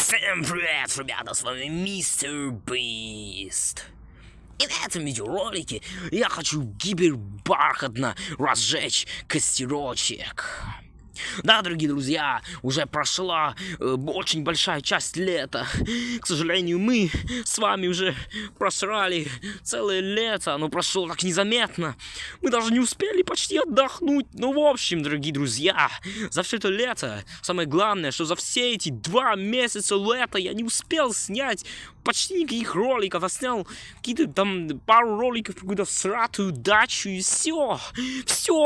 Всем привет, ребята, с вами Мистер Бист. И в этом видеоролике я хочу гипербархатно разжечь костерочек. Да, дорогие друзья, уже прошла очень большая часть лета. К сожалению, мы с вами уже просрали целое лето. Оно прошло так незаметно. Мы даже не успели почти отдохнуть. Ну, в общем, дорогие друзья, за все это лето самое главное, что за все эти 2 месяца лета я не успел снять почти никаких роликов, а снял какие-то там пару роликов про какую-то всратую дачу, и все,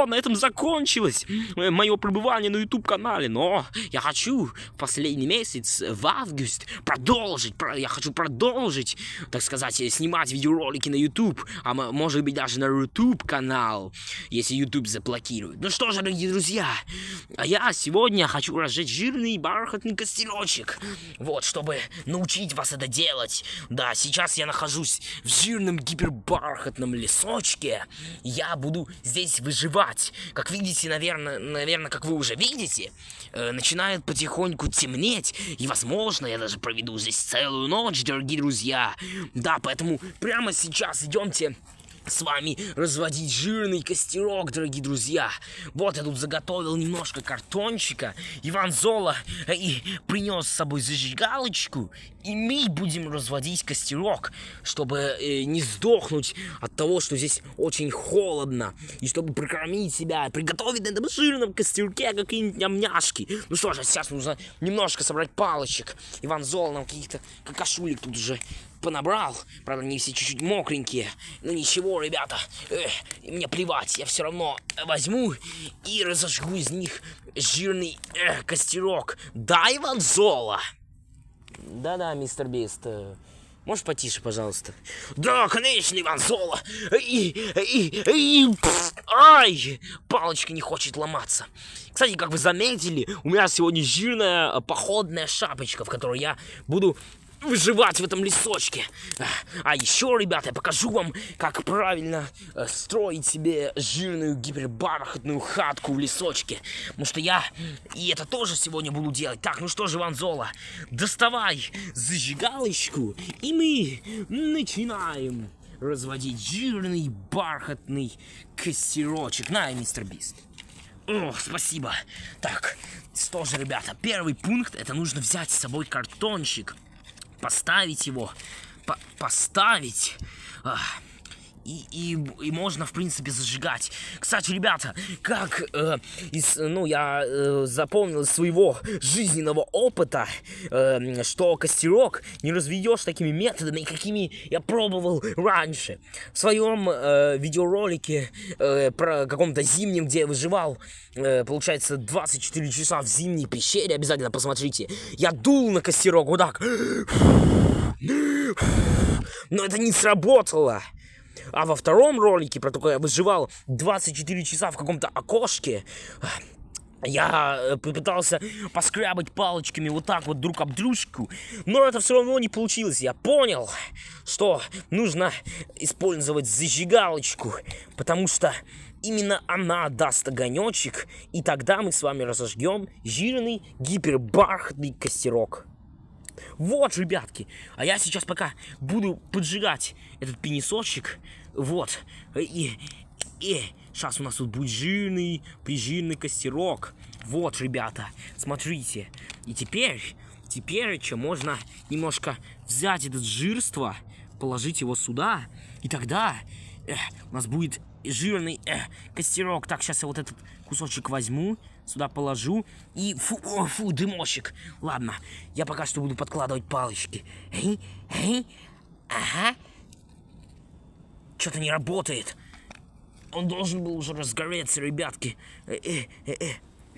на этом закончилось мое пребывание на YouTube-канале. Но я хочу в последний месяц, в август, продолжить, так сказать, снимать видеоролики на YouTube, а может быть даже на YouTube-канал, если YouTube заблокирует. Ну что же, дорогие друзья, а я сегодня хочу разжечь жирный бархатный костерочек, вот, чтобы научить вас это делать. Да, сейчас я нахожусь в жирном гипербархатном лесочке. Я буду здесь выживать. Как видите, наверное, как вы уже видите, начинает потихоньку темнеть. И, возможно, я даже проведу здесь целую ночь, дорогие друзья. Да, поэтому прямо сейчас идемте с вами разводить жирный костерок, дорогие друзья. Вот я тут заготовил немножко картончика. Иван Зола и принес с собой зажигалочку. И мы будем разводить костерок, чтобы не сдохнуть от того, что здесь очень холодно. И чтобы прокормить себя, приготовить на этом жирном костерке какие-нибудь нямняшки. Ну что же, сейчас нужно немножко собрать палочек. Иван Зола нам каких-то какашулек тут уже понабрал. Правда, они все чуть-чуть мокренькие. Ну ничего, ребята, мне плевать. Я все равно возьму и разожгу из них жирный костерок. Да, Иван Зола? Да-да, мистер Бист. Можешь потише, пожалуйста? Да, конечно, Иван Зола. Ай! Палочка не хочет ломаться. Кстати, как вы заметили, у меня сегодня жирная походная шапочка, в которой я буду выживать в этом лесочке. А еще, ребята, я покажу вам, как правильно строить себе жирную гипербархатную хатку в лесочке. Потому что я и это тоже сегодня буду делать. Так, ну что же, Иван Зола, доставай зажигалочку, и мы начинаем разводить жирный бархатный костерочек. На, мистер Бист. О, спасибо. Так, что же, ребята, первый пункт, это нужно взять с собой картончик. Поставить его, поставить, и можно, в принципе, зажигать. Кстати, ребята, как я запомнил из своего жизненного опыта, что костерок не разведешь такими методами, какими я пробовал раньше. В своем видеоролике про каком-то зимнем, где я выживал, получается, 24 часа в зимней пещере, обязательно посмотрите, я дул на костерок вот так. Но это не сработало. А во втором ролике, про то, как я выживал 24 часа в каком-то окошке, я попытался поскрябать палочками вот так вот друг об дружку, но это все равно не получилось. Я понял, что нужно использовать зажигалочку, потому что именно она даст огонечек, и тогда мы с вами разожгем жирный гипербархатный костерок. Вот, ребятки, а я сейчас пока буду поджигать этот пенисочек, вот, и сейчас у нас тут будет жирный костерок. Вот, ребята, смотрите. И теперь можно немножко взять это жирство, положить его сюда, и тогда у нас будет жирный костерок. Так, сейчас я вот этот кусочек возьму, сюда положу, и фу, дымочек. Ладно, я пока что буду подкладывать палочки. Ага. Что-то не работает. Он должен был уже разгореться, ребятки.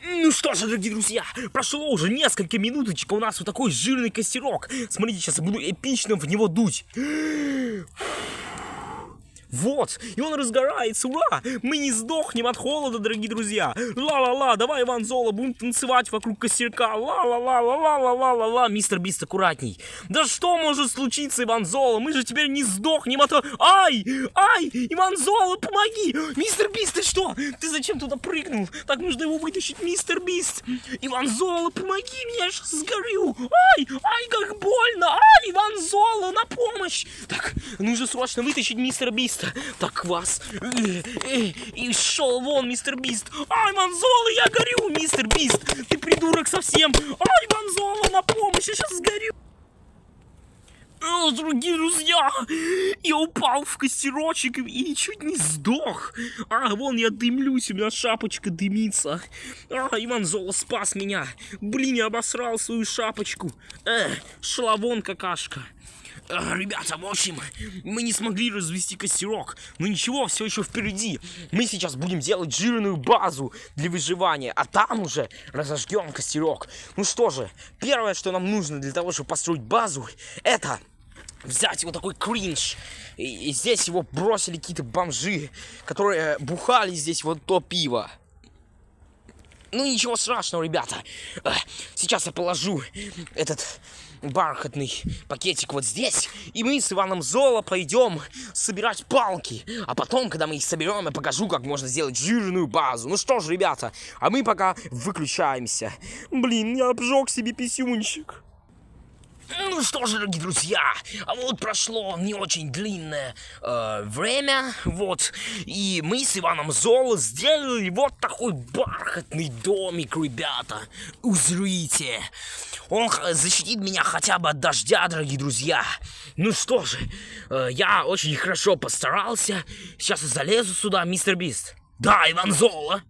Ну что же, дорогие друзья, прошло уже несколько минуточек, а у нас вот такой жирный костерок. Смотрите, сейчас я буду эпично в него дуть. Вот, и он разгорается, ура! Мы не сдохнем от холода, дорогие друзья. Ла-ла-ла, давай, Иван Золо, будем танцевать вокруг костерка. Ла-ла-ла-ла-ла-ла-ла-ла-ла, мистер Бист, аккуратней. Да что может случиться, Иван Золо? Мы же теперь не сдохнем от... Ай! Ай! Иван Золо, помоги! Мистер Бист, ты что? Ты зачем туда прыгнул? Так нужно его вытащить, мистер Бист. Иван Золо, помоги мне, я сейчас сгорю. Ай! Ай, как больно! Ай, Иван Золо, на помощь! Так, нужно срочно вытащить мистера Биста. Так, квас. И шел вон, мистер Бист. Ай, Иван Золо, я горю, мистер Бист. Ты придурок совсем. Ай, Иван Золо, на помощь, я сейчас сгорю. Дорогие друзья, я упал в костерочек и чуть не сдох. Вон я дымлюсь, у меня шапочка дымится. Иван Золо спас меня. Блин, я обосрал свою шапочку. Шла вон какашка. Ребята, в общем, мы не смогли развести костерок. Но ничего, все еще впереди. Мы сейчас будем делать жирную базу для выживания, а там уже разожгем костерок. Ну что же, первое, что нам нужно для того, чтобы построить базу, это взять вот такой кринж. И здесь его бросили какие-то бомжи, которые бухали здесь вот то пиво. Ну ничего страшного, ребята. Сейчас я положу этот бархатный пакетик вот здесь, и мы с Иваном Золо пойдем собирать палки. А потом, когда мы их соберем, я покажу, как можно сделать жирную базу. Ну что ж, ребята, а мы пока выключаемся. Блин, я обжег себе писюнчик. Ну что ж, дорогие друзья, а вот прошло не очень длинное время, вот, и мы с Иваном Золо сделали вот такой бархатный домик, ребята, узрите. Он защитит меня хотя бы от дождя, дорогие друзья. Ну что же, я очень хорошо постарался, сейчас я залезу сюда, мистер Бист. Да, Иван Золо.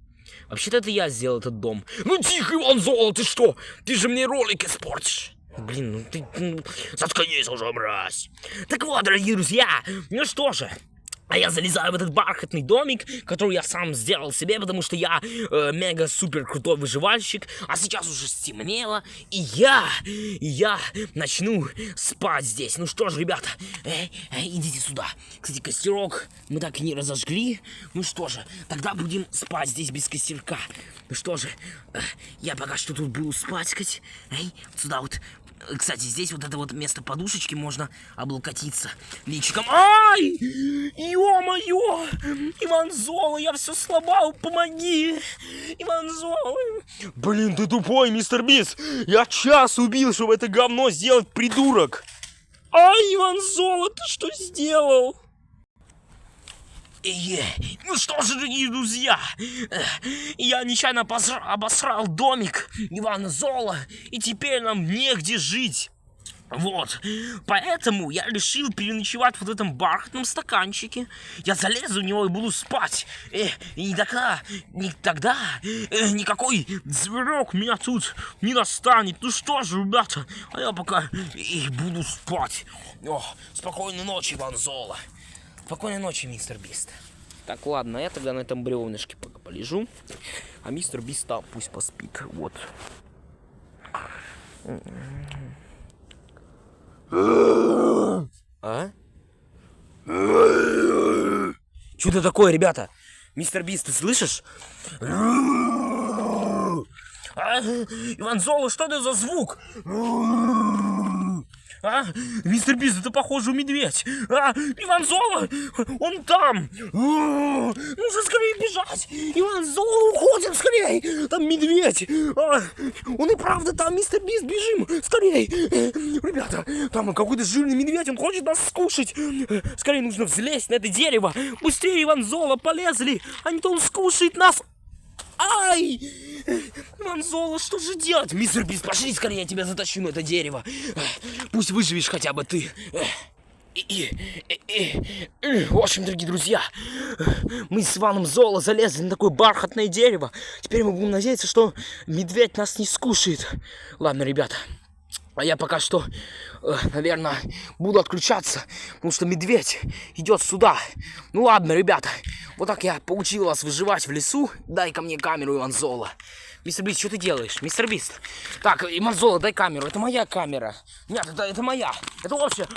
Вообще-то это я сделал этот дом. Ну тихо, Иван Золо, ты что? Ты же мне ролик испортишь. Блин, ну ты... Заткнись уже, мразь. Так вот, дорогие друзья, ну что же, а я залезаю в этот бархатный домик, который я сам сделал себе, потому что я мега-супер крутой выживальщик. А сейчас уже стемнело, и я начну спать здесь. Ну что ж, ребята, идите сюда. Кстати, костерок мы так и не разожгли. Ну что же, тогда будем спать здесь без костерка. Ну что же, я пока что тут буду спать, сюда вот. Кстати, здесь вот это вот место подушечки можно облокотиться личиком. Ай! Ё-моё! Иван Золо, я все сломал, помоги! Иван Золо! Блин, ты тупой, мистер Бист! Я час убил, чтобы это говно сделать, придурок! Ай, Иван Золо, ты что сделал? Ну что же, дорогие друзья, я нечаянно обосрал домик Ивана Золо, и теперь нам негде жить. Вот, поэтому я решил переночевать вот в этом бархатном стаканчике. Я залезу в него и буду спать. И тогда никакой зверек меня тут не достанет. Ну что же, ребята, а я пока и буду спать. Спокойной ночи, Иван Золо. Спокойной ночи, мистер Бист. Так, ладно, я тогда на этом бревнышке пока полежу. А мистер Бист пусть поспит. Вот. А? Что это такое, ребята? Мистер Бист, ты слышишь? Иван Золо, что это за звук? Мистер Бист, это похоже медведь. Иван Золо, он там. Нужно скорее бежать. Иван Золо, уходим скорее. Там медведь. Он и правда там, мистер Бист, бежим. Скорее. Ребята, там какой-то жирный медведь, он хочет нас скушать. Скорее нужно взлезть на это дерево. Быстрее, Иван Золо, полезли. А не то он скушает нас. Ай! Иван Золо, что же делать? Мистер Бист, пошли скорее, я тебя затащу на это дерево. Пусть выживешь хотя бы ты. В общем, дорогие друзья, мы с Иваном Золо залезли на такое бархатное дерево. Теперь мы будем надеяться, что медведь нас не скушает. Ладно, ребята, а я пока что, наверное, буду отключаться, потому что медведь идет сюда. Ну ладно, ребята, вот так я поучил вас выживать в лесу. Дай ко мне камеру, Иван Золо. Мистер Бист, что ты делаешь? Мистер Бист. Так, Иманзола, дай камеру. Это моя камера. Нет, это моя. Это общая.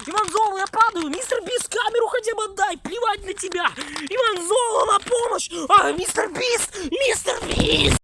Иманзола, я падаю. Мистер Бист, камеру хотя бы отдай. Плевать на тебя. Иманзола, на помощь. Мистер Бист. Мистер Бист.